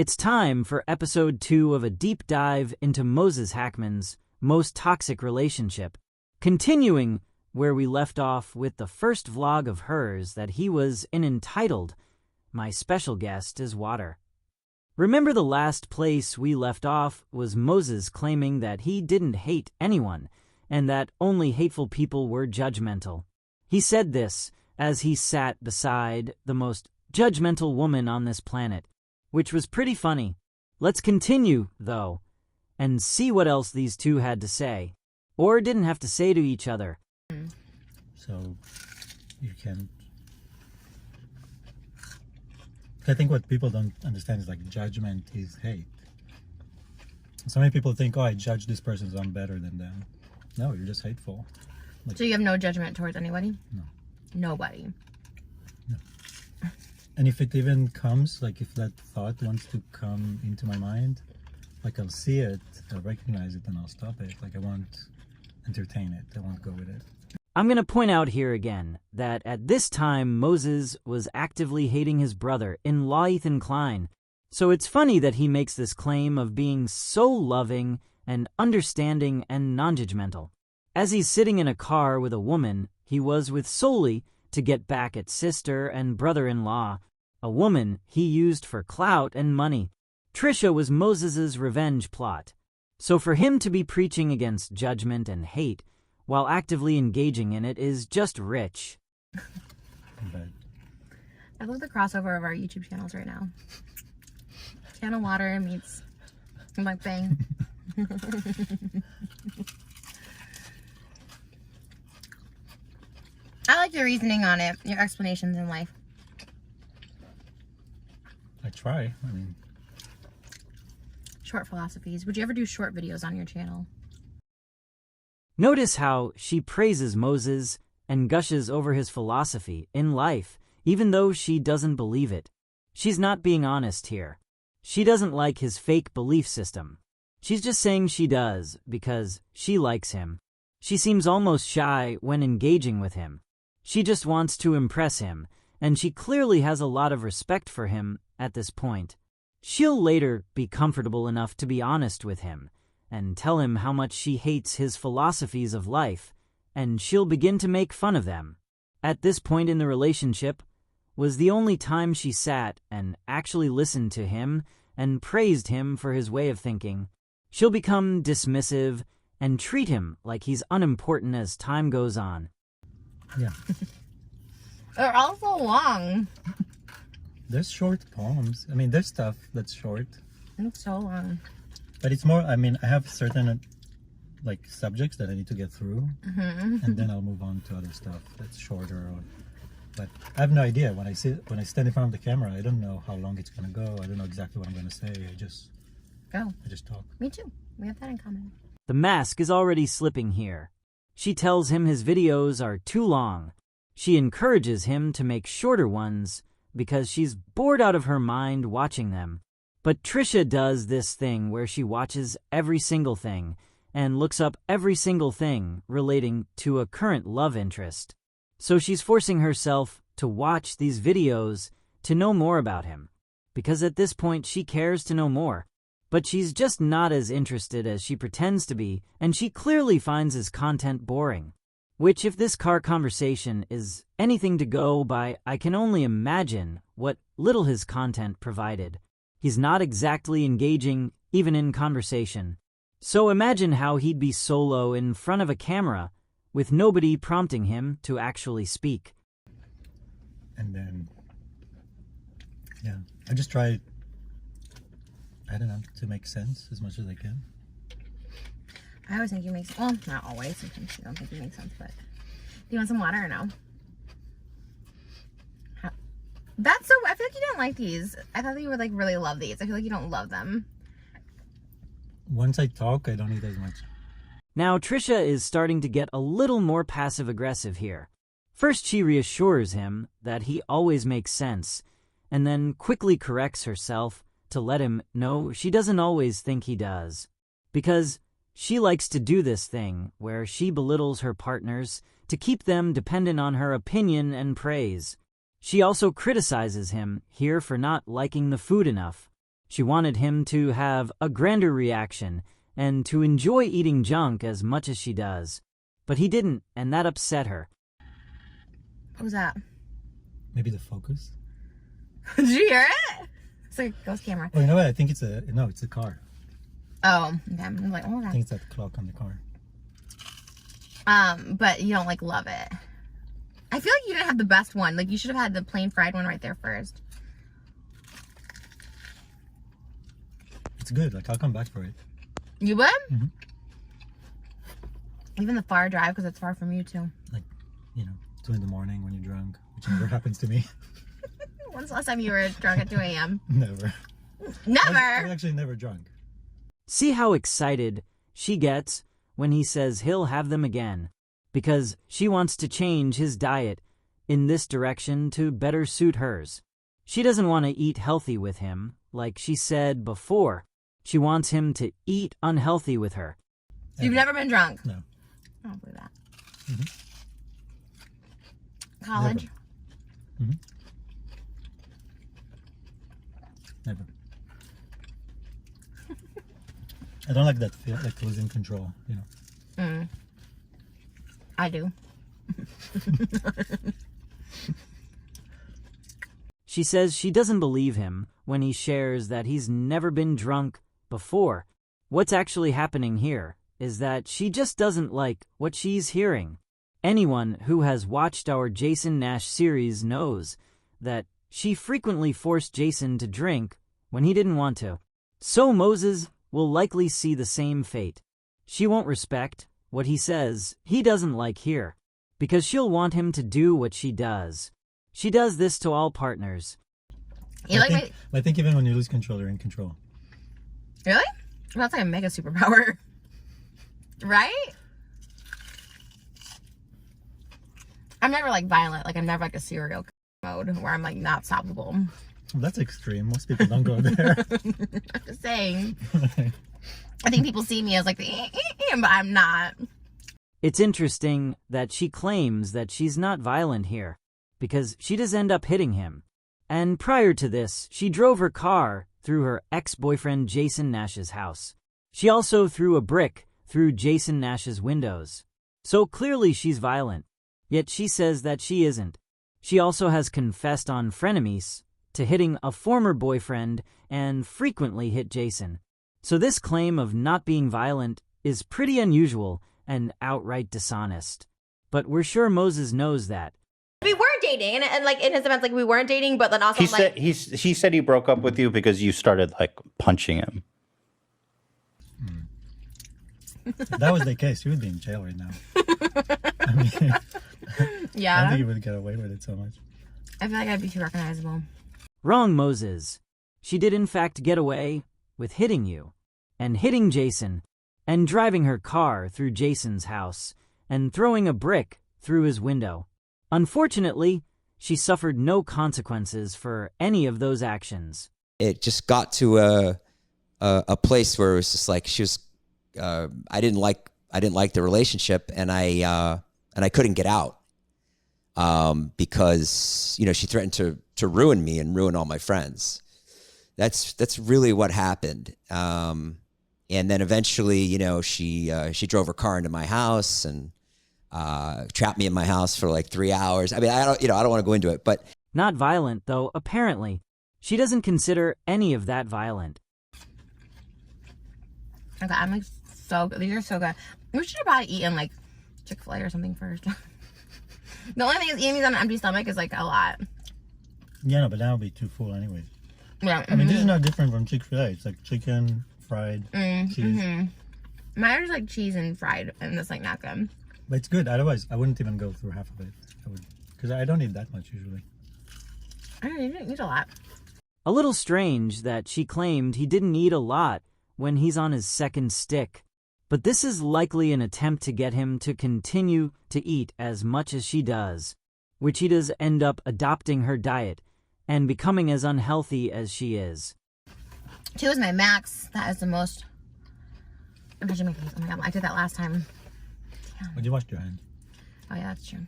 It's time for episode 2 of a deep dive into Moses Hacmon's most toxic relationship, continuing where we left off with the first vlog of hers that he was in entitled, "My Special Guest is Water." Remember, the last place we left off was Moses claiming that he didn't hate anyone and that only hateful people were judgmental. He said this as he sat beside the most judgmental woman on this planet, which was pretty funny. Let's continue, though, and see what else these two had to say, or didn't have to say to each other. So, you can't... I think what people don't understand is like judgment is hate. So many people think, oh, I judge this person so I'm better than them. No, you're just hateful. Like, so you have no judgment towards anybody? No. Nobody? No. And if it even comes, like if that thought wants to come into my mind, like I'll see it, I'll recognize it, and I'll stop it. Like I won't entertain it. I won't go with it. I'm going to point out here again that at this time Moses was actively hating his brother in law Ethan Klein. So it's funny that he makes this claim of being so loving and understanding and non-judgmental. As he's sitting in a car with a woman he was with solely to get back at sister and brother-in-law, a woman he used for clout and money. Trisha was Moses's revenge plot. So for him to be preaching against judgment and hate while actively engaging in it is just rich. I love the crossover of our YouTube channels right now. Channel Water meets Mukbang. I like your reasoning on it, your explanations in life. I try. I mean, short philosophies. Would you ever do short videos on your channel? Notice how she praises Moses and gushes over his philosophy in life, even though she doesn't believe it. She's not being honest here. She doesn't like his fake belief system. She's just saying she does because she likes him. She seems almost shy when engaging with him. She just wants to impress him, and she clearly has a lot of respect for him at this point. She'll later be comfortable enough to be honest with him and tell him how much she hates his philosophies of life, and she'll begin to make fun of them. At this point in the relationship was the only time she sat and actually listened to him and praised him for his way of thinking. She'll become dismissive and treat him like he's unimportant as time goes on. Yeah. They're all so long. There's short poems. I mean, there's stuff that's short. It's so long. But it's more, I mean, I have certain like subjects that I need to get through, and then I'll move on to other stuff that's shorter. But I have no idea. When I stand in front of the camera, I don't know how long it's gonna go. I don't know exactly what I'm gonna say. I just talk. Me too. We have that in common. The mask is already slipping here. She tells him his videos are too long. She encourages him to make shorter ones because she's bored out of her mind watching them. But Trisha does this thing where she watches every single thing and looks up every single thing relating to a current love interest. So she's forcing herself to watch these videos to know more about him, because at this point she cares to know more. But she's just not as interested as she pretends to be, and she clearly finds his content boring. Which, if this car conversation is anything to go by, I can only imagine what little his content provided. He's not exactly engaging, even in conversation. So imagine how he'd be solo in front of a camera, with nobody prompting him to actually speak. And then, yeah, I just try, I don't know, to make sense as much as I can. I always think you make sense. Well, not always. Sometimes you don't think you make sense, but... Do you want some water or no? That's so... I feel like you didn't like these. I thought that you would, like, really love these. I feel like you don't love them. Once I talk, I don't eat as much. Now, Trisha is starting to get a little more passive-aggressive here. First, she reassures him that he always makes sense, and then quickly corrects herself to let him know she doesn't always think he does. Because she likes to do this thing where she belittles her partners to keep them dependent on her opinion and praise. She also criticizes him here for not liking the food enough. She wanted him to have a grander reaction and to enjoy eating junk as much as she does. But he didn't, and that upset her. What was that? Maybe the focus. Did you hear it? It's like a ghost camera. Oh, you know what? I think it's a car. Oh, okay. I'm like, oh, I that. think it's that clock on the car. But you don't like love it. I feel like you didn't have the best one. Like you should have had the plain fried one right there first. It's good. Like I'll come back for it. You would? Mm-hmm. Even the far drive, because it's far from you too. Like, 2 in the morning when you're drunk, which never happens to me. When's the last time you were drunk at 2 a.m.? Never. Never? I'm actually never drunk. See how excited she gets when he says he'll have them again, because she wants to change his diet in this direction to better suit hers. She doesn't want to eat healthy with him, like she said before. She wants him to eat unhealthy with her. You've never been drunk? No. I don't believe that. Mm-hmm. College? Never. Mm-hmm. Never. I don't like that feel, like losing control, I do. She says she doesn't believe him when he shares that he's never been drunk before. What's actually happening here is that she just doesn't like what she's hearing. Anyone who has watched our Jason Nash series knows that she frequently forced Jason to drink when he didn't want to. So Moses will likely see the same fate. She won't respect what he says he doesn't like here, because she'll want him to do what she does. She does this to all partners. I think even when you lose control, you're in control. Really? Well, that's like a mega superpower. Right? I'm never like violent. Like I'm never like a serial mode where I'm like not stoppable. Well, that's extreme. Most people don't go there. I'm just saying. I think people see me as like the but I'm not. It's interesting that she claims that she's not violent here, because she does end up hitting him. And prior to this, she drove her car through her ex-boyfriend Jason Nash's house. She also threw a brick through Jason Nash's windows. So clearly she's violent, yet she says that she isn't. She also has confessed on Frenemies to hitting a former boyfriend and frequently hit Jason. So this claim of not being violent is pretty unusual and outright dishonest. But we're sure Moses knows that. We weren't dating, and like in his defense, like we weren't dating, but then also he said he broke up with you because you started like punching him. If that was the case, you would be in jail right now. I mean, yeah. I don't think you would get away with it so much. I feel like I'd be too recognizable. Wrong, Moses. She did in fact get away with hitting you, and hitting Jason, and driving her car through Jason's house, and throwing a brick through his window. Unfortunately, she suffered no consequences for any of those actions. It just got to a place where it was just like she was. I didn't like the relationship, and I couldn't get out because she threatened to ruin me and ruin all my friends. That's really what happened. And then eventually, she drove her car into my house and trapped me in my house for like 3 hours. I mean, I don't want to go into it, but Not violent, though, apparently. She doesn't consider any of that violent. Okay, I'm like so good. These are so good. We should have probably eaten like Chick-fil-A or something first. The only thing is eating these on an empty stomach is like a lot. Yeah, no, but that would be too full anyways. Yeah. I mean, this is not different from Chick-fil-A. It's like chicken, fried, cheese. Mine is like cheese and fried, and that's like not good. But it's good. Otherwise, I wouldn't even go through half of it. Because I don't eat that much usually. I don't know, you didn't eat a lot. A little strange that she claimed he didn't eat a lot when he's on his second stick. But this is likely an attempt to get him to continue to eat as much as she does, which he does end up adopting her diet and becoming as unhealthy as she is. 2 is my max. That is the most. I should make these. Oh my god, I did that last time. But you washed your hands. Oh yeah, that's true.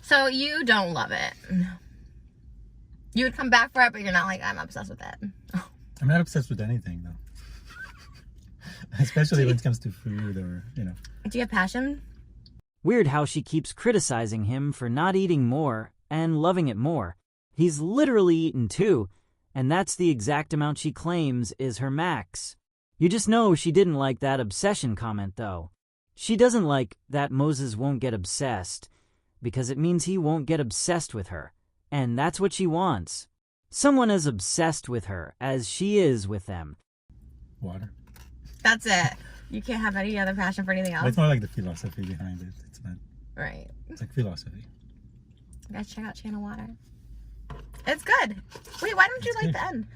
So you don't love it. You would come back for it, but you're not like, I'm obsessed with it. I'm not obsessed with anything though. Especially when it comes to food or, you know. Do you have passion? Weird how she keeps criticizing him for not eating more and loving it more. He's literally eaten 2, and that's the exact amount she claims is her max. You just know she didn't like that obsession comment, though. She doesn't like that Moses won't get obsessed, because it means he won't get obsessed with her, and that's what she wants. Someone as obsessed with her as she is with them. Water. That's it. You can't have any other passion for anything But else. it's more like the philosophy behind it. It's not. Right. It's like philosophy. You guys check out Channel Water. It's good. Wait, why don't you like the end?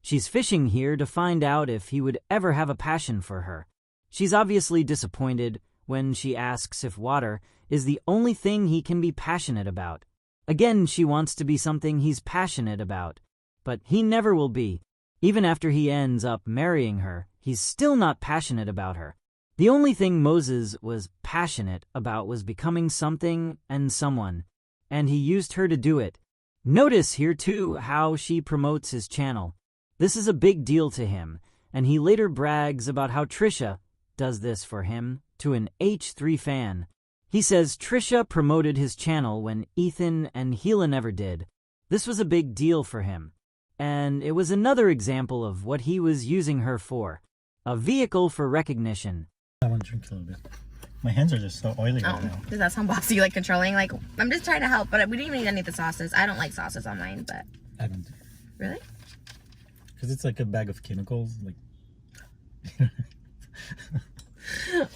She's fishing here to find out if he would ever have a passion for her. She's obviously disappointed when she asks if water is the only thing he can be passionate about. Again, she wants to be something he's passionate about, but he never will be. Even after he ends up marrying her, he's still not passionate about her. The only thing Moses was passionate about was becoming something and someone, and he used her to do it. Notice here, too, how she promotes his channel. This is a big deal to him, and he later brags about how Trisha does this for him to an H3 fan. He says Trisha promoted his channel when Ethan and Hila never did. This was a big deal for him, and it was another example of what he was using her for, a vehicle for recognition. I want to drink a little bit. My hands are just so oily Oh, right now. does that sound bossy, like controlling? Like, I'm just trying to help, but we didn't even need any of the sauces. I don't like sauces on mine, but... I don't. Really? Because it's like a bag of chemicals. Like.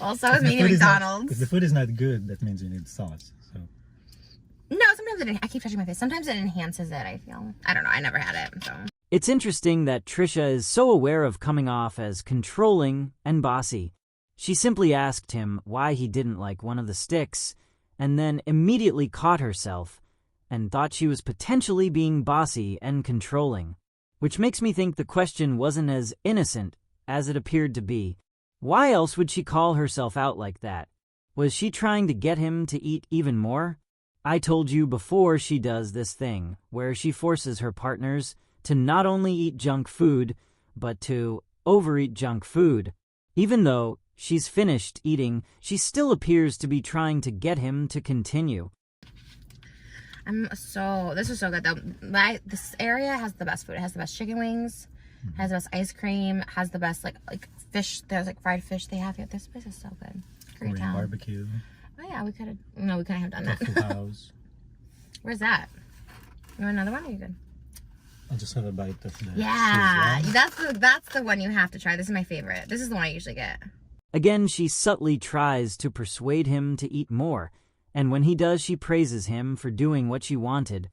Also, it's If the meeting food is not- McDonald's. If the food is not good, that means you need sauce. So. No, sometimes I keep touching my face. Sometimes it enhances it, I feel. I don't know. I never had it, so... It's interesting that Trisha is so aware of coming off as controlling and bossy. She simply asked him why he didn't like one of the sticks, and then immediately caught herself and thought she was potentially being bossy and controlling, which makes me think the question wasn't as innocent as it appeared to be. Why else would she call herself out like that? Was she trying to get him to eat even more? I told you before she does this thing where she forces her partners to not only eat junk food, but to overeat junk food. Even though she's finished eating, she still appears to be trying to get him to continue. This is so good, though. This area has the best food. It has the best chicken wings, has the best ice cream, has the best, like fish. There's, like, fried fish they have here. This place is so good. Great Korean town. barbecue. Oh, yeah, we couldn't have done that. Tofu house. Where's that? You want another one, or are you good? I'll just have a bite of the Yeah, Szechuan. that's the one you have to try. This is my favorite. This is the one I usually get. Again, she subtly tries to persuade him to eat more, and when he does, she praises him for doing what she wanted.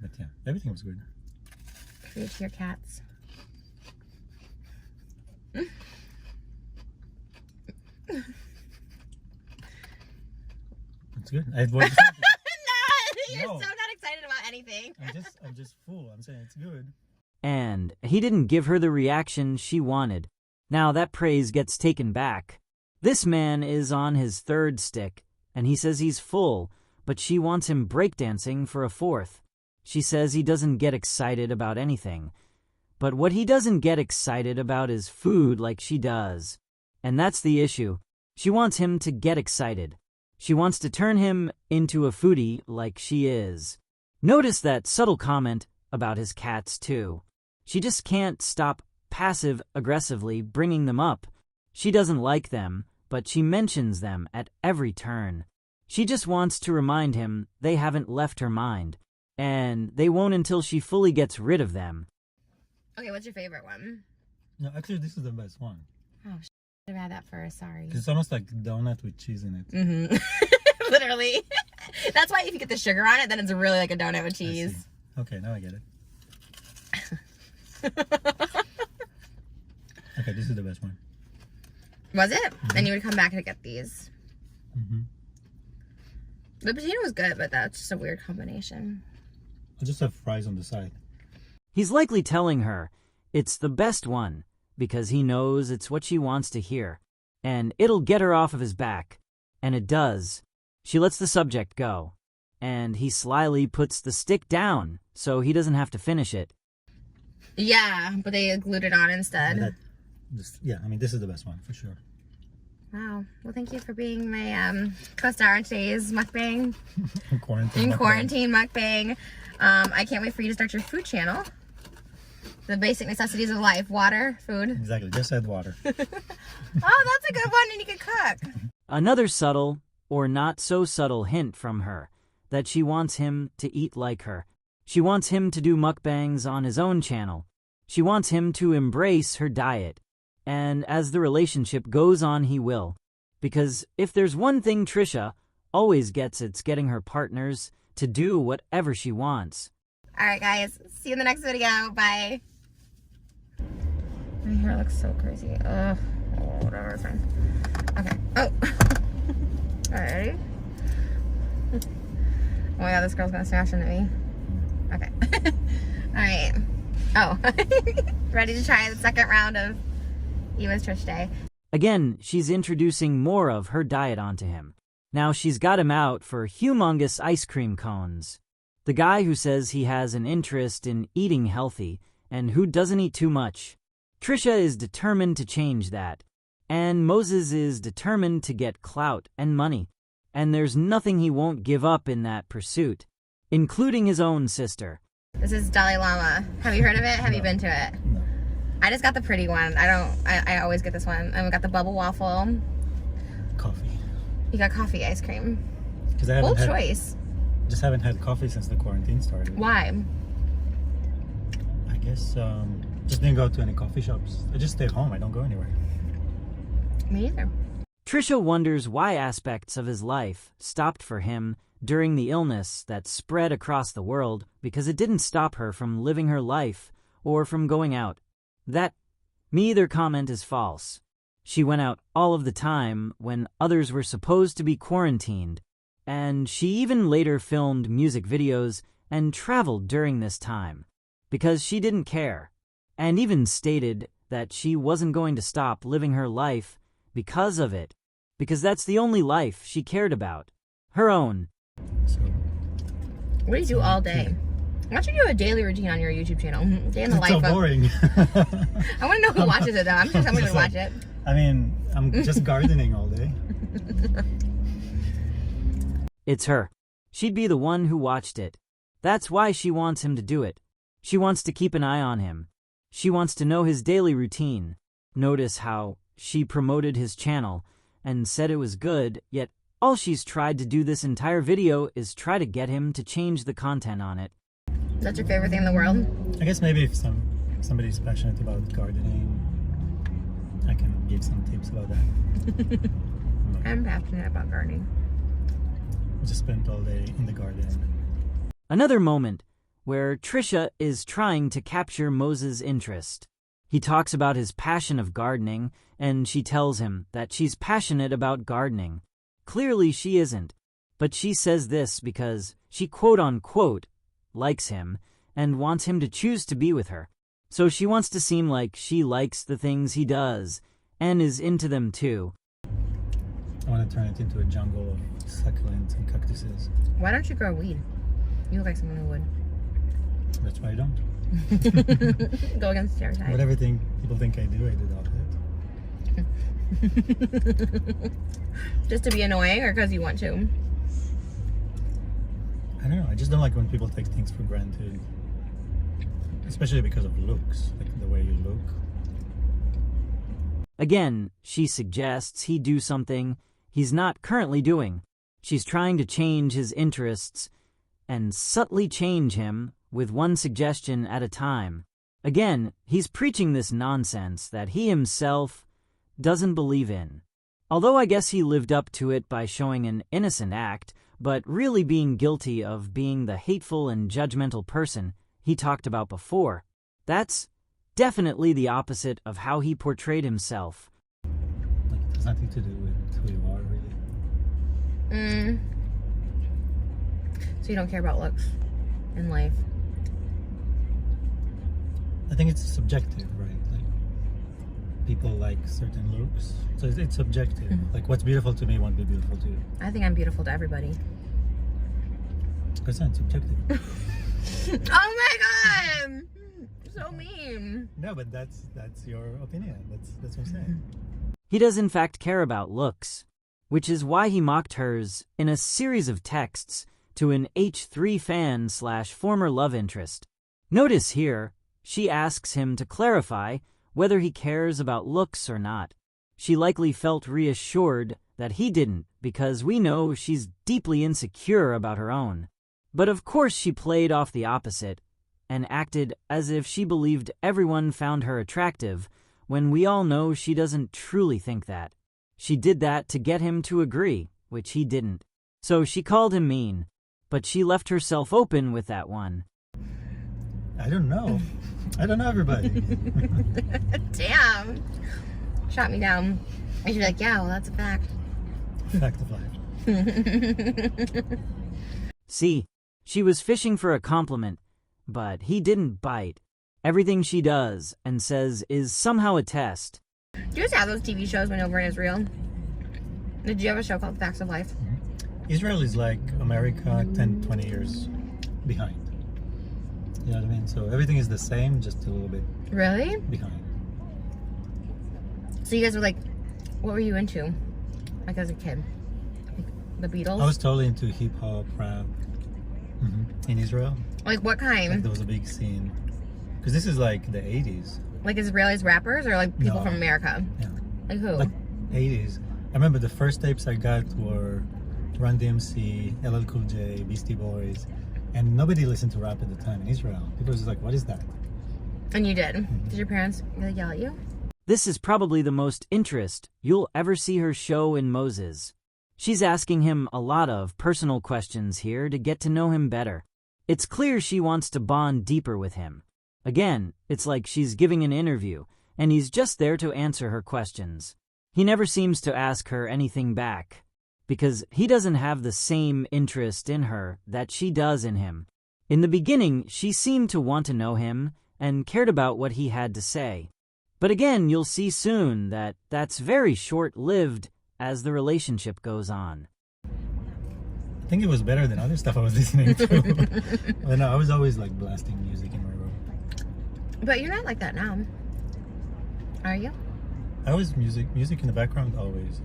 But yeah, everything was good. Feed to your cats. It's good. I was just, No, you're No. so not excited about anything. I'm just full. I'm saying it's good. And he didn't give her the reaction she wanted. Now that praise gets taken back. This man is on his 3rd stick, and he says he's full, but she wants him breakdancing for a 4th. She says he doesn't get excited about anything. But what he doesn't get excited about is food like she does. And that's the issue. She wants him to get excited. She wants to turn him into a foodie like she is. Notice that subtle comment about his cats, too. She just can't stop passive-aggressively bringing them up. She doesn't like them, but she mentions them at every turn. She just wants to remind him they haven't left her mind, and they won't until she fully gets rid of them. Okay, what's your favorite one? No, actually, this is the best one. Oh, I've had that first. Sorry. 'Cause it's almost like donut with cheese in it. Mm-hmm. Literally. That's why if you get the sugar on it, then it's really like a donut with I see. cheese. Okay, now I get it. Okay, this is the best one. Was it? Then you would come back to get these. Mm-hmm. The potato was good, but that's just a weird combination. I just have fries on the side. He's likely telling her it's the best one because he knows it's what she wants to hear, and it'll get her off of his back. And it does. She lets the subject go. and he slyly puts the stick down so he doesn't have to finish it. Yeah, but they glued it on instead. Yeah, I mean, this is the best one for sure. Wow. Well, thank you for being my co-star on today's mukbang. Quarantine mukbang. I can't wait for you to start your food channel. The basic necessities of life: water, food. Exactly. Just add water. Oh, that's a good one, and you can cook. Another subtle, or not so subtle hint from her, that she wants him to eat like her. She wants him to do mukbangs on his own channel. She wants him to embrace her diet. And as the relationship goes on, he will. Because if there's one thing Trisha always gets, it's getting her partners to do whatever she wants. Alright guys, see you in the next video. Bye. My hair looks so crazy. Ugh. Oh, whatever, it's fine. Okay. Oh. Alright. Oh my god, this girl's gonna smash into me. Okay. Alright. Oh. Ready to try the second round of Eva's Trish Day. Again, she's introducing more of her diet onto him. Now she's got him out for humongous ice cream cones. The guy who says he has an interest in eating healthy and who doesn't eat too much. Trisha is determined to change that. And Moses is determined to get clout and money. And there's nothing he won't give up in that pursuit, including his own sister. This is Dalai Lama. Have you heard of it? Have you been to it? No. I just got the pretty one. I always get this one. And we got the bubble waffle. Coffee. You got coffee ice cream. Because I haven't Bold choice. Just haven't had coffee since the quarantine started. Why? I guess just didn't go to any coffee shops. I just stay home. I don't go anywhere. Me either. Trisha wonders why aspects of his life stopped for him during the illness that spread across the world, because it didn't stop her from living her life or from going out. That me either comment is false. She went out all of the time when others were supposed to be quarantined, and she even later filmed music videos and traveled during this time because she didn't care, and even stated that she wasn't going to stop living her life because of it, because that's the only life she cared about, her own. So, What do you do all day? Why don't you do a daily routine on your YouTube channel? Day in the it's life so of... boring. I want to know who watches it though. I'm sure someone would watch it. I mean, I'm just gardening all day. It's her. She'd be the one who watched it. That's why she wants him to do it. She wants to keep an eye on him. She wants to know his daily routine. Notice how she promoted his channel and said it was good, yet all she's tried to do this entire video is try to get him to change the content on it. That's your favorite thing in the world? I guess maybe if somebody's passionate about gardening, I can give some tips about that. I'm passionate about gardening. Just spent all day in the garden. Another moment where Trisha is trying to capture Moses' interest. He talks about his passion of gardening, and she tells him that she's passionate about gardening. Clearly she isn't, but she says this because she quote-unquote likes him and wants him to choose to be with her. So she wants to seem like she likes the things he does and is into them too. I want to turn it into a jungle of succulents and cactuses. Why don't you grow weed? You look like someone who would. That's why I don't. Go against stereotypes. Whatever people think I do it. Just to be annoying or because you want to? I don't know. I just don't like when people take things for granted. Especially because of looks, like the way you look. Again, she suggests he do something he's not currently doing. She's trying to change his interests and subtly change him with one suggestion at a time. Again, he's preaching this nonsense that he himself doesn't believe in. Although I guess he lived up to it by showing an innocent act, but really being guilty of being the hateful and judgmental person he talked about before. That's definitely the opposite of how he portrayed himself. Like, it has nothing to do with who you are, really. So you don't care about looks in life? I think it's subjective, right? Like, people like certain looks, so it's subjective. Like, what's beautiful to me won't be beautiful to you. I think I'm beautiful to everybody. Because it's subjective. Oh my god! So mean. No, but that's your opinion. That's what I'm saying. He does in fact care about looks, which is why he mocked hers in a series of texts to an H3 fan / former love interest. Notice here, she asks him to clarify whether he cares about looks or not. She likely felt reassured that he didn't because we know she's deeply insecure about her own. But of course she played off the opposite and acted as if she believed everyone found her attractive when we all know she doesn't truly think that. She did that to get him to agree, which he didn't. So she called him mean, but she left herself open with that one. I don't know. I don't know everybody. Damn. Shot me down. I should be like, yeah, well, that's a fact. Fact of life. See, she was fishing for a compliment, but he didn't bite. Everything she does and says is somehow a test. Do you guys have those TV shows when over in Israel? Did you have a show called Facts of Life? Israel is like America 10, 20 years behind. You know what I mean? So everything is the same, just a little bit Really? behind. So you guys were like, what were you into? Like as a kid? Like the Beatles? I was totally into hip hop, rap. In Israel. Like what Like kind? there was a big scene. Because this is like the 80s. Like Israelis rappers or like people No. from America? Yeah. Like who? Like 80s. I remember the first tapes I got were Run DMC, LL Cool J, Beastie Boys. And nobody listened to rap at the time in Israel. People were just like, what is that? And you did? Did your parents really yell at you? This is probably the most interest you'll ever see her show in Moses. She's asking him a lot of personal questions here to get to know him better. It's clear she wants to bond deeper with him. Again, it's like she's giving an interview, and he's just there to answer her questions. He never seems to ask her anything back, because he doesn't have the same interest in her that she does in him. In the beginning, she seemed to want to know him and cared about what he had to say. But again, you'll see soon that that's very short-lived as the relationship goes on. I think it was better than other stuff I was listening to. But no, I was always like blasting music in my room. But you're not like that now. Are you? I was music in the background always.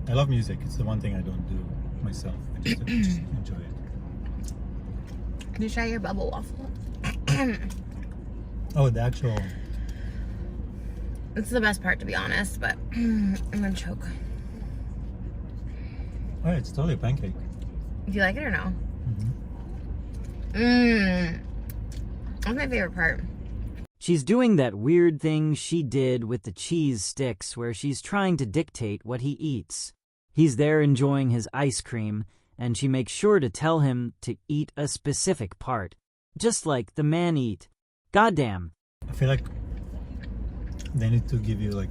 I love music. It's the one thing I don't do myself. I just enjoy it. Can you try your bubble waffle? Oh, the actual. It's the best part, to be honest, but I'm gonna choke. Oh, it's totally a pancake. Do you like it or no? That's my favorite part. She's doing that weird thing she did with the cheese sticks where she's trying to dictate what he eats. He's there enjoying his ice cream, and she makes sure to tell him to eat a specific part, just like the man eat. Goddamn. I feel like they need to give you like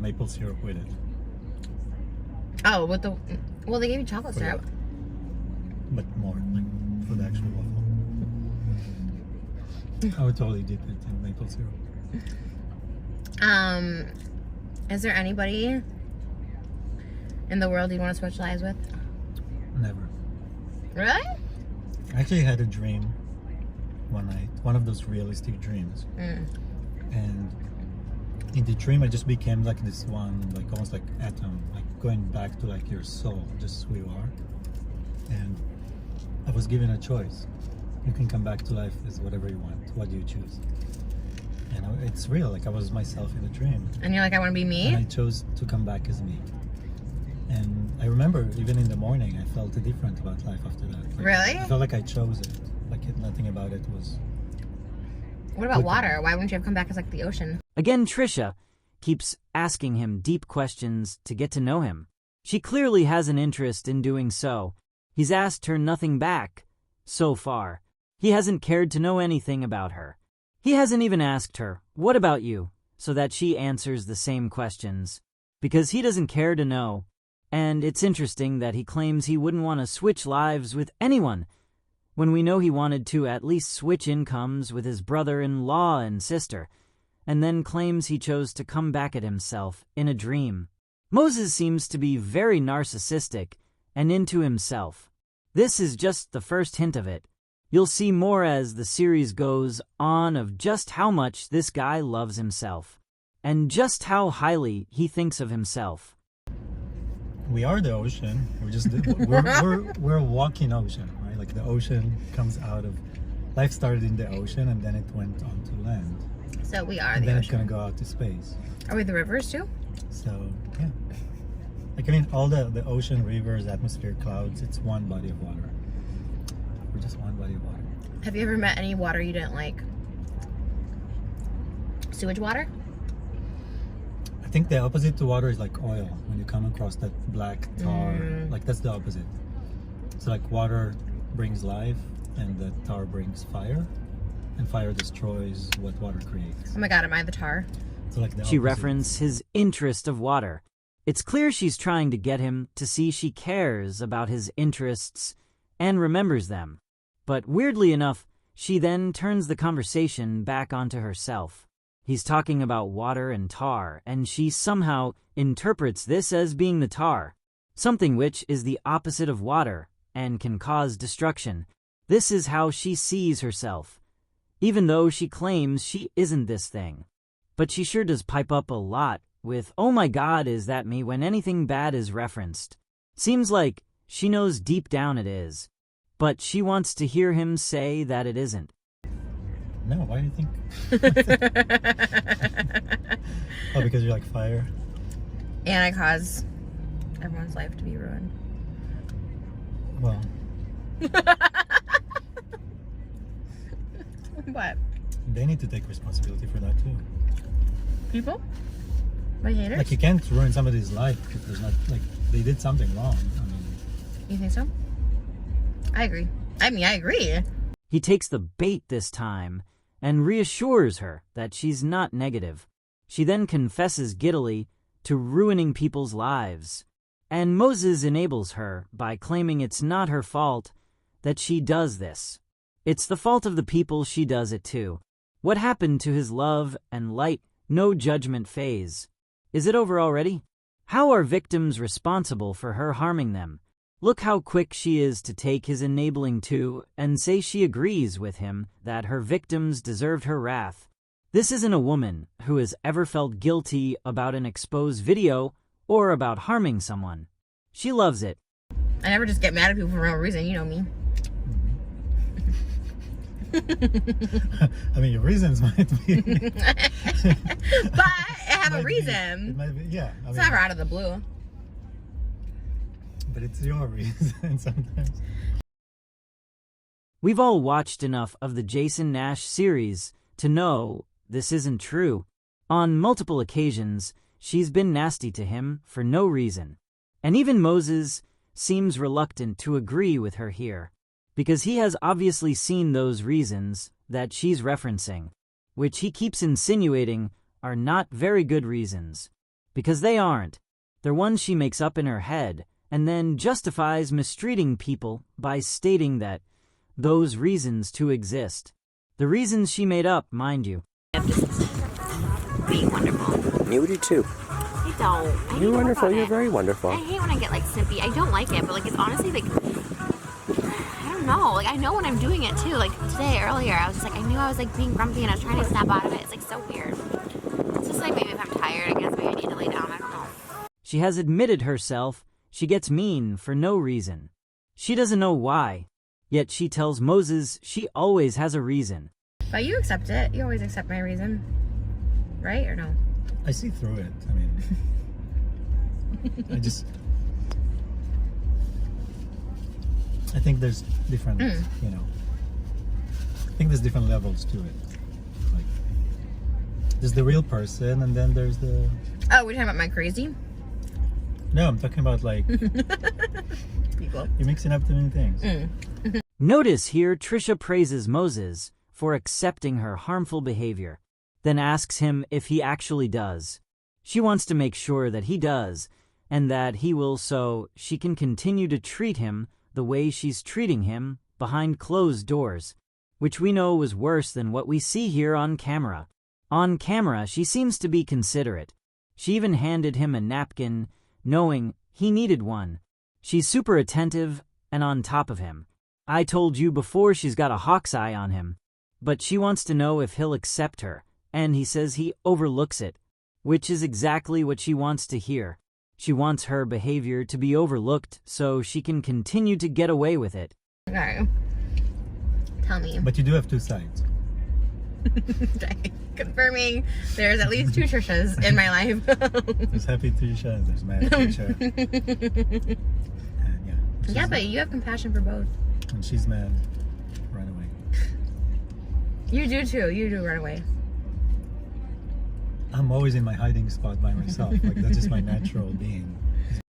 maple syrup with it. Oh, with the... Well, they gave you chocolate syrup. But more, like for the actual waffle. I would totally dip it in maple syrup. Is there anybody in the world you want to switch lives with? Never. Really? I actually had a dream one night, one of those realistic dreams. And in the dream I just became like this one, like almost like atom, like going back to like your soul, just who you are. And I was given a choice. You can come back to life as whatever you want. What do you choose? And it's real, like I was myself in a dream. And you're like, I want to be me? And I chose to come back as me. And I remember even in the morning I felt different about life after that. Like, Really? I felt like I chose it. Like nothing about it was... What about water? Why wouldn't you have come back as like the ocean? Again, Trisha keeps asking him deep questions to get to know him. She clearly has an interest in doing so. He's asked her nothing back. So far, he hasn't cared to know anything about her. He hasn't even asked her, what about you? So that she answers the same questions. Because he doesn't care to know. And it's interesting that he claims he wouldn't want to switch lives with anyone, when we know he wanted to at least switch incomes with his brother-in-law and sister, and then claims he chose to come back at himself in a dream. Moses seems to be very narcissistic and into himself. This is just the first hint of it. You'll see more as the series goes on of just how much this guy loves himself, and just how highly he thinks of himself. We are the ocean. We're a walking ocean, right? Like the ocean comes out of life started in the ocean and then it went onto land. So we are And the then it's ocean. gonna go out to space. Are we the rivers too? So yeah. Like I mean all the ocean, rivers, atmosphere, clouds, it's one body of water. We're just one body of water. Have you ever met any water you didn't like? Sewage water? I think the opposite to water is like oil. When you come across that black tar, like that's the opposite. So like water brings life and the tar brings fire. And fire destroys what water creates. Oh my god, am I the tar? So like the She opposite. referenced his interest of water. It's clear she's trying to get him to see she cares about his interests and remembers them. But weirdly enough, she then turns the conversation back onto herself. He's talking about water and tar, and she somehow interprets this as being the tar, something which is the opposite of water and can cause destruction. This is how she sees herself, even though she claims she isn't this thing. But she sure does pipe up a lot with, "Oh my God, is that me?" when anything bad is referenced. Seems like she knows deep down it is, but she wants to hear him say that it isn't. No, why do you think? Oh, because you're like fire? And I cause everyone's life to be ruined. Well, What? they need to take responsibility for that too. People? My haters? Like you can't ruin somebody's life if there's not like they did something wrong. I mean, You think so? I agree. I agree. He takes the bait this time and reassures her that she's not negative. She then confesses giddily to ruining people's lives, and Moses enables her by claiming it's not her fault that she does this. It's the fault of the people she does it to. What happened to his love and light, no judgment phase? Is it over already? How are victims responsible for her harming them? Look how quick she is to take his enabling to and say she agrees with him that her victims deserved her wrath. This isn't a woman who has ever felt guilty about an exposed video or about harming someone. She loves it. I never just get mad at people for no reason. You know me. I mean, your reasons might be. But I have a It reason. might be, yeah. I It's mean, never out of the blue. but it's your reason sometimes. We've all watched enough of the Jason Nash series to know this isn't true. On multiple occasions, she's been nasty to him for no reason. And even Moses seems reluctant to agree with her here, because he has obviously seen those reasons that she's referencing, which he keeps insinuating are not very good reasons. Because they aren't. They're ones she makes up in her head, and then justifies mistreating people by stating that those reasons to exist. The reasons she made up, mind you. I'm just being wonderful. You do too. I don't. I hate You're to wonderful. work on You're it. very wonderful. I hate when I get like snippy. I don't like it, but like it's honestly like I don't know. Like I know when I'm doing it too. Like today earlier, I was just like I knew I was like being grumpy and I was trying to snap out of it. It's like so weird. It's just like maybe if I'm tired, I guess maybe I need to lay down. I don't know. She has admitted herself she gets mean for no reason. She doesn't know why, yet she tells Moses she always has a reason. But you accept it. You always accept my reason. Right or no? I see through it. I mean, I think there's different, I think there's different levels to it. Like, there's the real person, and then there's the. Oh, we're talking about my crazy No, I'm talking about like people. you're mixing up too many things. Notice here Trisha praises Moses for accepting her harmful behavior, then asks him if he actually does. She wants to make sure that he does, and that he will, so she can continue to treat him the way she's treating him behind closed doors, which we know was worse than what we see here on camera. On camera, she seems to be considerate. She even handed him a napkin, knowing he needed one. She's super attentive and on top of him. I told you before she's got a hawk's eye on him. But she wants to know if he'll accept her, and he says he overlooks it, which is exactly what she wants to hear. She wants her behavior to be overlooked so she can continue to get away with it. Okay. Tell me. But you do have two sides. Confirming there's at least two Trishas in my life. There's happy Trisha and there's mad Trisha. And Yeah, but you have compassion for both. When she's mad, run away. You do too. You do run away. I'm always in my hiding spot by myself. Like, that's just my natural being.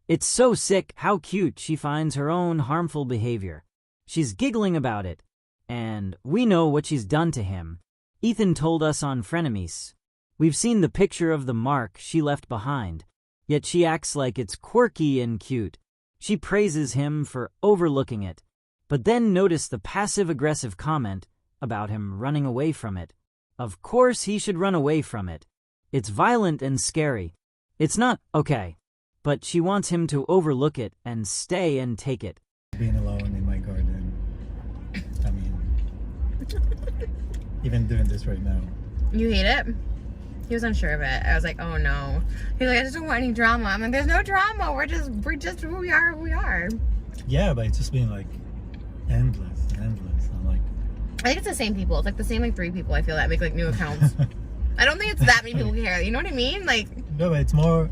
It's so sick how cute she finds her own harmful behavior. She's giggling about it. And we know what she's done to him. Ethan told us on Frenemies. We've seen the picture of the mark she left behind. Yet she acts like it's quirky and cute. She praises him for overlooking it. But then notice the passive-aggressive comment about him running away from it. Of course he should run away from it. It's violent and scary. It's not okay. But she wants him to overlook it and stay and take it. Being alone in my garden. I mean, even doing this right now. You hate it? He was unsure of it. I was like, oh no. He's like, I just don't want any drama. I'm like, there's no drama. We're just who we are, who we are. Yeah, but it's just been like endless. I'm like, I think it's the same people. It's like the same like 3 people I feel that make like new accounts. I don't think it's that many people care. You know what I mean? Like, no, but it's more.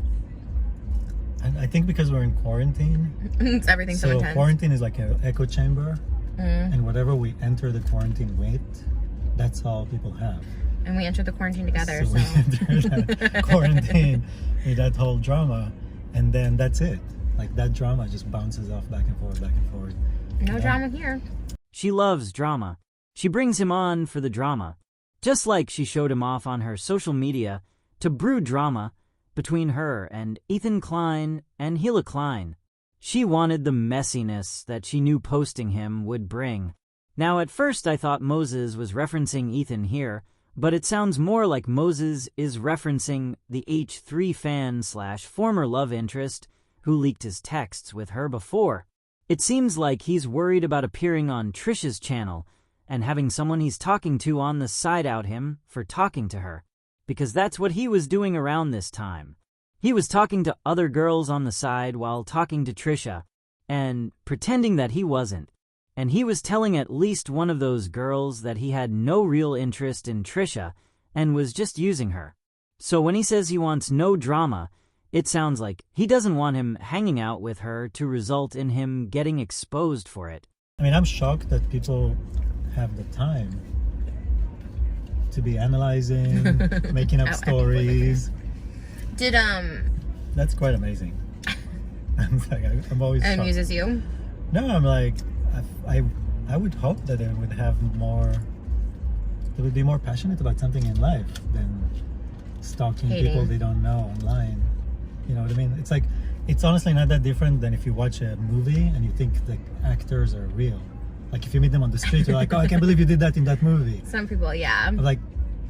I think because we're in quarantine. It's everything so intense. Quarantine is like an echo chamber, and whatever we enter the quarantine with, that's all people have. And we entered the quarantine together. So we entered that quarantine with that whole drama, and then that's it. Like, that drama just bounces off back and forth, back and forth. No drama here. She loves drama. She brings him on for the drama. Just like she showed him off on her social media to brew drama between her and Ethan Klein and Hila Klein. She wanted the messiness that she knew posting him would bring. Now, at first I thought Moses was referencing Ethan here, but it sounds more like Moses is referencing the H3 fan/former love interest who leaked his texts with her before. It seems like he's worried about appearing on Trisha's channel and having someone he's talking to on the side out him for talking to her, because that's what he was doing around this time. He was talking to other girls on the side while talking to Trisha, and pretending that he wasn't. And he was telling at least one of those girls that he had no real interest in Trisha and was just using her. So when he says he wants no drama, it sounds like he doesn't want him hanging out with her to result in him getting exposed for it. I mean, I'm shocked that people have the time to be analyzing, making up stories. Did That's quite amazing. I'm like, I'm always it shocked. amuses you? No, I'm like, I would hope that they would have more. They would be more passionate about something in life than stalking people they don't know online. You know what I mean? It's like, it's honestly not that different than if you watch a movie and you think the actors are real. Like, if you meet them on the street, you're like, oh, I can't believe you did that in that movie. Some people, yeah. Like,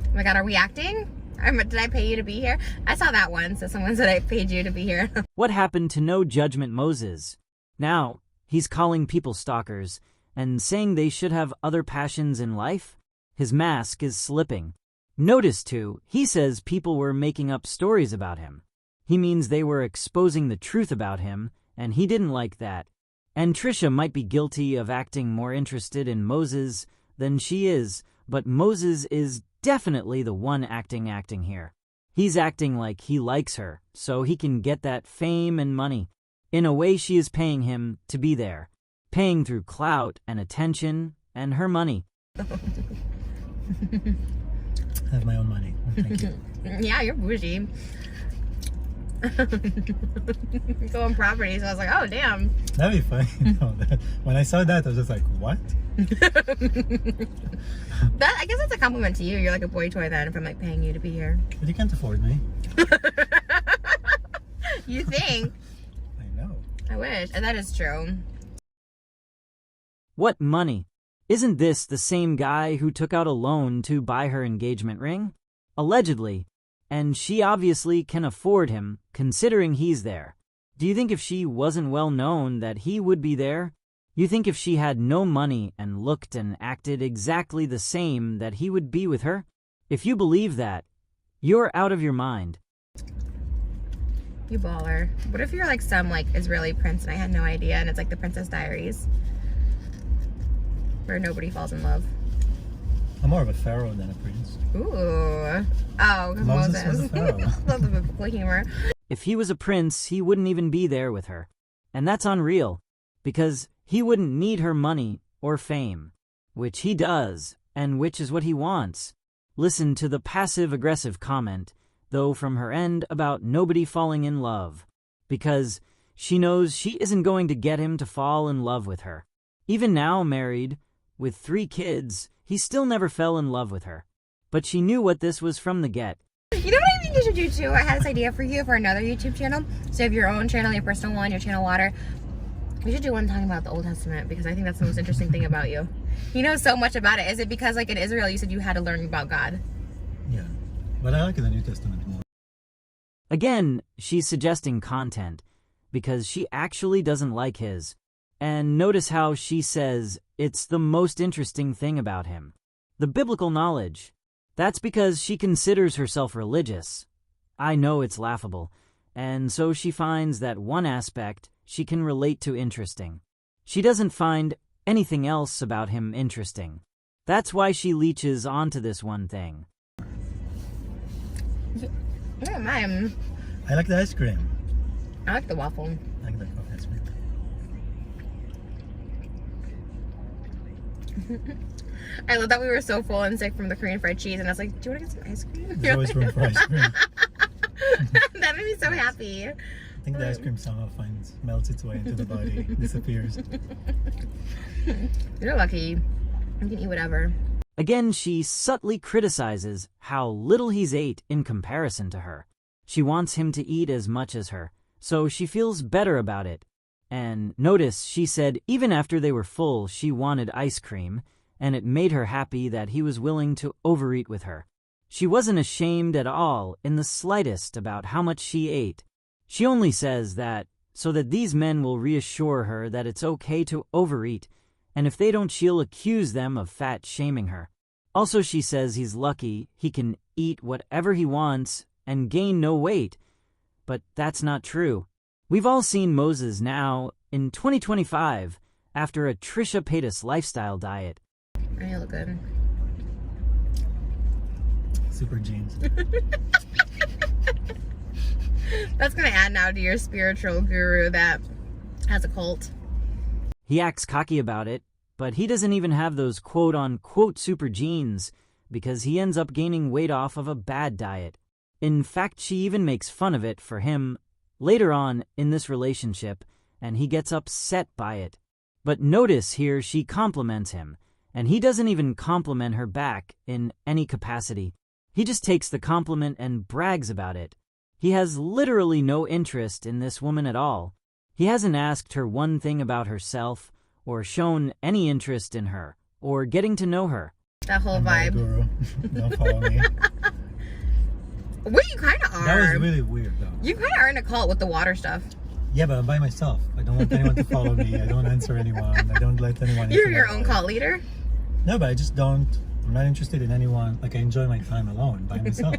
oh my god, are we acting? Did I pay you to be here? I saw that one, so someone said I paid you to be here. What happened to No Judgment Moses? Now, he's calling people stalkers and saying they should have other passions in life? His mask is slipping. Notice, too, he says people were making up stories about him. He means they were exposing the truth about him, and he didn't like that. And Trisha might be guilty of acting more interested in Moses than she is, but Moses is definitely the one acting here. He's acting like he likes her, so he can get that fame and money. In a way, she is paying him to be there, paying through clout and attention and her money. I have my own money. Thank you. Yeah, you're bougie. Go on property, so I was like, oh damn. That'd be funny. When I saw that, I was just like, what? That, I guess that's a compliment to you. You're like a boy toy then if I'm like paying you to be here. But you can't afford me. You think? I know. I wish. And that is true. What money? Isn't this the same guy who took out a loan to buy her engagement ring? Allegedly. And she obviously can afford him, considering he's there. Do you think if she wasn't well known that he would be there? You think if she had no money and looked and acted exactly the same that he would be with her? If you believe that, you're out of your mind. You baller. What if you're like some like Israeli prince and I had no idea and it's like the Princess Diaries? Where nobody falls in love. I'm more of a pharaoh than a prince. Ooh. Oh, because Moses was Moses. a pharaoh. Love the biblical humor. If he was a prince, he wouldn't even be there with her. And that's unreal, because he wouldn't need her money or fame, which he does, and which is what he wants. Listen to the passive-aggressive comment, though from her end, about nobody falling in love, because she knows she isn't going to get him to fall in love with her. Even now married, with 3 kids, he still never fell in love with her. But she knew what this was from the get. You know what I think you should do too? I had this idea for you for another YouTube channel. So you have your own channel, your personal one, your channel water. We should do one talking about the Old Testament because I think that's the most interesting thing about you. You know so much about it. Is it because like in Israel you said you had to learn about God? Yeah, but I like the New Testament more. Again, she's suggesting content, because she actually doesn't like his. And notice how she says it's the most interesting thing about him. The biblical knowledge. That's because she considers herself religious. I know it's laughable, and so she finds that one aspect she can relate to interesting. She doesn't find anything else about him interesting. That's why she leeches onto this one thing. Yeah, mine. I like the ice cream. I like the waffle. I like the ice cream. I love that we were so full and sick from the Korean fried cheese, and I was like, "Do you want to get some ice cream?" There's always room for ice cream. That made me so happy. I think the ice cream somehow melts its way into the body, disappears. You're lucky. You can eat whatever. Again, she subtly criticizes how little he's ate in comparison to her. She wants him to eat as much as her, so she feels better about it. And notice she said even after they were full, she wanted ice cream, and it made her happy that he was willing to overeat with her. She wasn't ashamed at all in the slightest about how much she ate. She only says that so that these men will reassure her that it's okay to overeat, and if they don't, she'll accuse them of fat shaming her. Also, she says he's lucky he can eat whatever he wants and gain no weight. But that's not true. We've all seen Moses now, in 2025, after a Trisha Paytas lifestyle diet. You look good. Super jeans. That's gonna add now to your spiritual guru that has a cult. He acts cocky about it, but he doesn't even have those quote-unquote super genes because he ends up gaining weight off of a bad diet. In fact, she even makes fun of it for him later on in this relationship, and he gets upset by it. But notice here she compliments him, and he doesn't even compliment her back in any capacity. He just takes the compliment and brags about it. He has literally no interest in this woman at all. He hasn't asked her one thing about herself, or shown any interest in her, or getting to know her. That whole I'm not a vibe. guru. Don't follow me. Well, you kind of are. That was really weird, though. You kind of are in a cult with the water stuff. Yeah, but I'm by myself. I don't want anyone to follow me. I don't answer anyone. I don't let anyone. You're into your my own life. cult leader. No, but I just don't. I'm not interested in anyone. Like I enjoy my time alone by myself.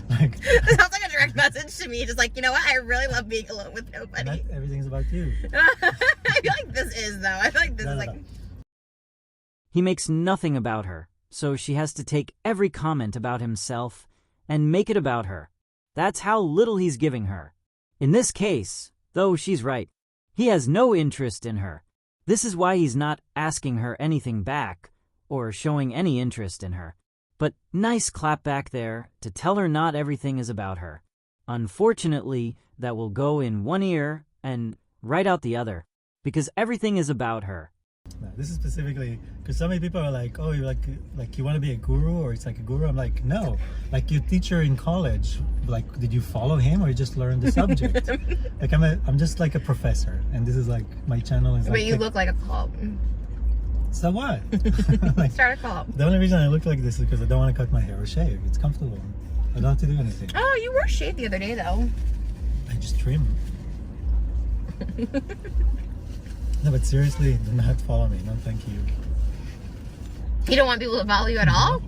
Like It sounds like a direct message to me. Just like, you know what? I really love being alone with nobody. not everything's about you. I feel like this is, though. I feel like this No, is no, like... no. He makes nothing about her, so she has to take every comment about himself and make it about her. That's how little he's giving her. In this case, though she's right, he has no interest in her. This is why he's not asking her anything back or showing any interest in her. But nice clap back there to tell her not everything is about her. Unfortunately, that will go in one ear and right out the other, because everything is about her. No, this is specifically because so many people are like, "Oh, you're like you want to be a guru, or it's like a guru." I'm like, no. Like your teacher in college, like, did you follow him or you just learned the subject? Like I'm just like a professor, and this is like my channel is. But like, you look like a cult. So what? Like, Start a cult. the only reason I look like this is because I don't want to cut my hair or shave. It's comfortable. I don't have to do anything. Oh, you were shaved the other day, though. I just trim. No, but seriously, do not follow me. No, thank you. You don't want people to follow you at all?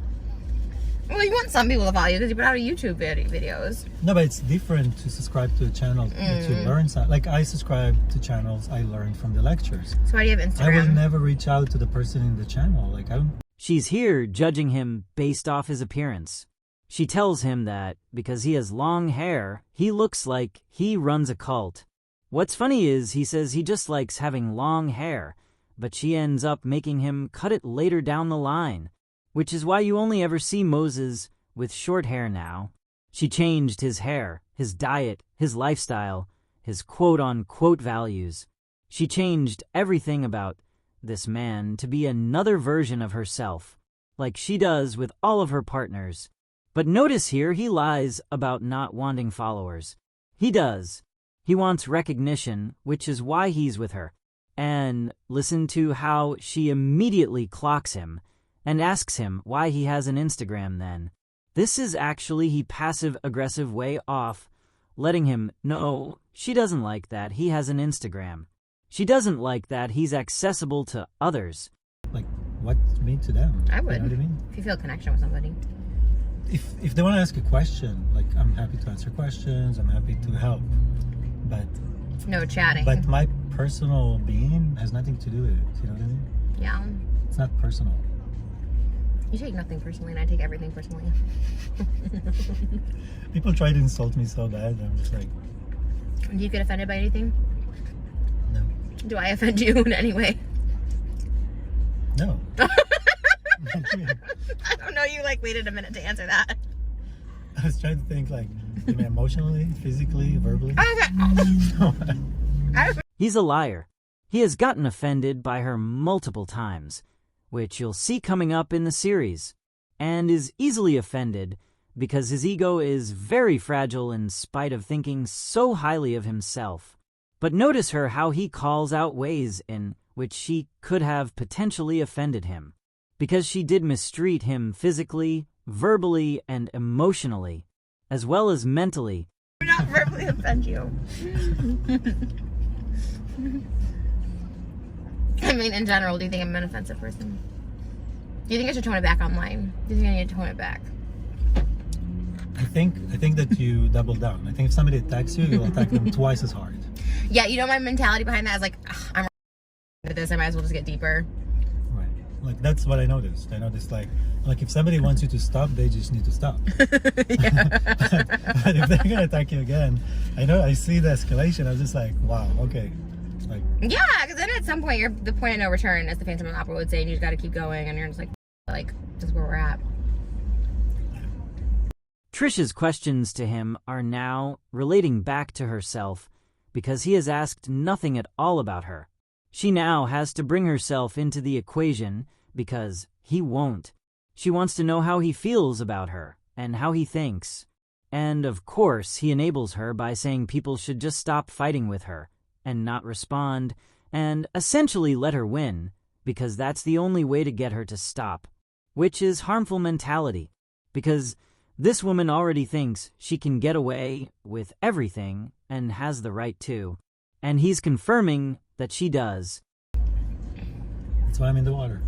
Well, you want some people to follow you because you put out YouTube videos. No, but it's different to subscribe to a channel that you learn something. Like, I subscribe to channels I learned from the lectures. So why do you have Instagram? I will never reach out to the person in the channel. Like, I don't... She's here judging him based off his appearance. She tells him that because he has long hair, he looks like he runs a cult. What's funny is he says he just likes having long hair, but she ends up making him cut it later down the line, which is why you only ever see Moses with short hair now. She changed his hair, his diet, his lifestyle, his quote-unquote values. She changed everything about this man to be another version of herself, like she does with all of her partners. But notice here he lies about not wanting followers. He does. He wants recognition, which is why he's with her. And listen to how she immediately clocks him and asks him why he has an Instagram then. This is actually he passive-aggressive way off, letting him know she doesn't like that he has an Instagram. She doesn't like that he's accessible to others. Like, what's me to them? I would. You know what I mean? If you feel a connection with somebody. If they want to ask a question, like, I'm happy to answer questions. I'm happy to help. But No chatting. But my personal being has nothing to do with it. You know what I mean? Yeah. It's not personal. You take nothing personally, and I take everything personally. People try to insult me so bad. I'm just like, Do you get offended by anything? no. Do I offend you in any way? No. I don't know. You like waited a minute to answer that. I was trying to think, like, you mean emotionally, physically, verbally? He's a liar. He has gotten offended by her multiple times, which you'll see coming up in the series, and is easily offended because his ego is very fragile in spite of thinking so highly of himself. But notice her how he calls out ways in which she could have potentially offended him, because she did mistreat him physically, verbally, and emotionally, as well as mentally. Do not verbally offend you. I mean, in general, do you think I'm an offensive person? Do you think I should tone it back online? Do you think I need to tone it back? I think that you double down. I think if somebody attacks you, you'll attack them twice as hard. Yeah, you know my mentality behind that is like, I'm at this, I might as well just get deeper. Right. Like, that's what I noticed. I noticed, like if somebody wants you to stop, they just need to stop. Yeah. But if they're gonna attack you again, I see the escalation. I was just like, wow, okay. Like, Yeah, because then at some point, you're the point of no return, as the Phantom of the Opera would say, and you just got to keep going, and you're just like, this is where we're at. Trisha's questions to him are now relating back to herself because he has asked nothing at all about her. She now has to bring herself into the equation because he won't. She wants to know how he feels about her and how he thinks. And of course, he enables her by saying people should just stop fighting with her and not respond and essentially let her win because that's the only way to get her to stop, which is harmful mentality because this woman already thinks she can get away with everything and has the right to, and he's confirming that she does. that's why I'm in the water.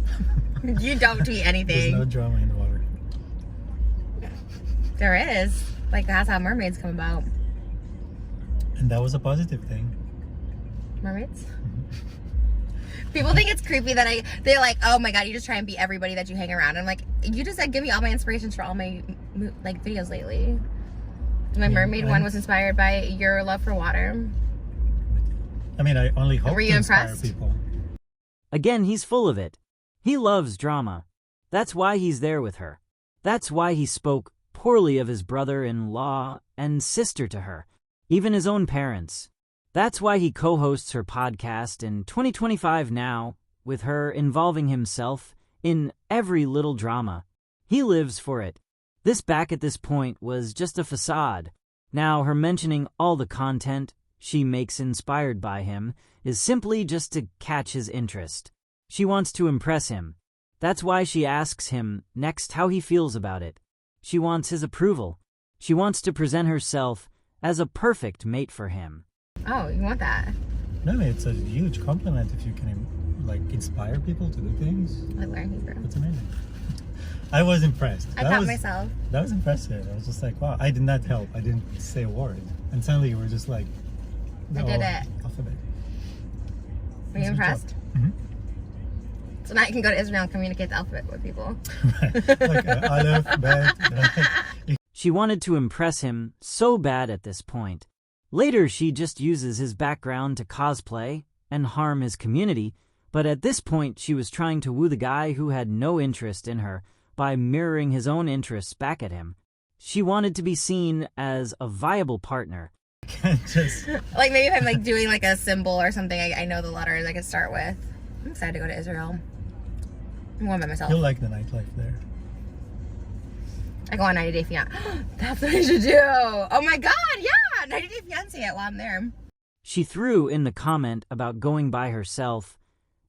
You don't eat There's anything. no drama in the water. There is. Like, that's how mermaids come about. And that was a positive thing. Mermaids? People think it's creepy that they're like, oh my god, you just try and be everybody that you hang around. I'm like, you just give me all my inspirations for all my videos lately. My mermaid one was inspired by your love for water. I mean, I only hope Were you to inspire impressed? people. Again, he's full of it. He loves drama. That's why he's there with her. That's why he spoke poorly of his brother-in-law and sister to her, even his own parents. That's why he co-hosts her podcast in 2025 now, with her involving himself in every little drama. He lives for it. This back at this point was just a facade. Now her mentioning all the content she makes inspired by him is simply just to catch his interest. She wants to impress him. That's why she asks him next how he feels about it. She wants his approval. She wants to present herself as a perfect mate for him. Oh, you want that? No, I mean, it's a huge compliment if you can like inspire people to do things. I learned Hebrew. That's amazing. I was impressed. I taught myself. That was impressive. I was just like, wow. I did not help. I didn't say a word, and suddenly you were just like, I did it. Alphabet. Were you impressed? Mm-hmm. So now you can go to Israel and communicate the alphabet with people. Like aleph, bet. She wanted to impress him so bad at this point. Later, she just uses his background to cosplay and harm his community, but at this point, she was trying to woo the guy who had no interest in her by mirroring his own interests back at him. She wanted to be seen as a viable partner. Just Like maybe if I'm like doing like a symbol or something, I know the letters I could start with. I'm excited to go to Israel. I'm going by myself. you'll like the nightlife there. I go on 90 Day Fiance. That's what I should do. Oh my God, yeah, 90 Day Fiance it while I'm there. She threw in the comment about going by herself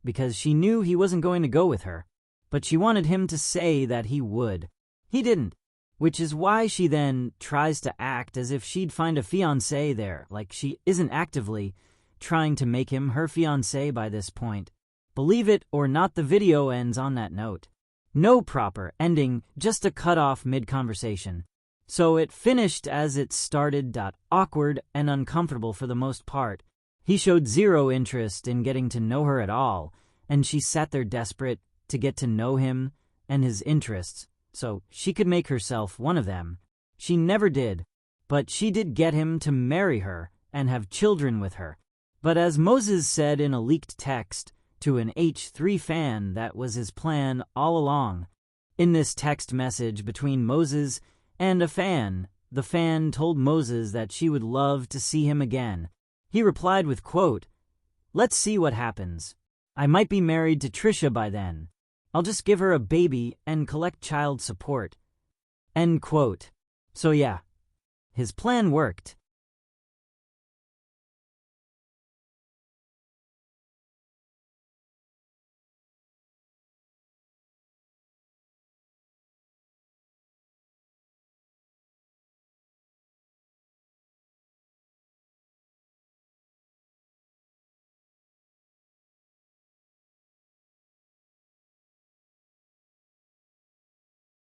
because she knew he wasn't going to go with her, but she wanted him to say that he would. He didn't, which is why she then tries to act as if she'd find a fiancé there, like she isn't actively trying to make him her fiancé by this point. Believe it or not, the video ends on that note. No proper ending, just a cut-off mid-conversation. So it finished as it started, awkward and uncomfortable for the most part. He showed zero interest in getting to know her at all, and she sat there desperate to get to know him and his interests, so she could make herself one of them. She never did, but she did get him to marry her and have children with her. But as Moses said in a leaked text to an H3 fan, that was his plan all along. In this text message between Moses and a fan, the fan told Moses that she would love to see him again. He replied with, quote, "Let's see what happens. I might be married to Trisha by then. I'll just give her a baby and collect child support." End quote. So yeah, his plan worked.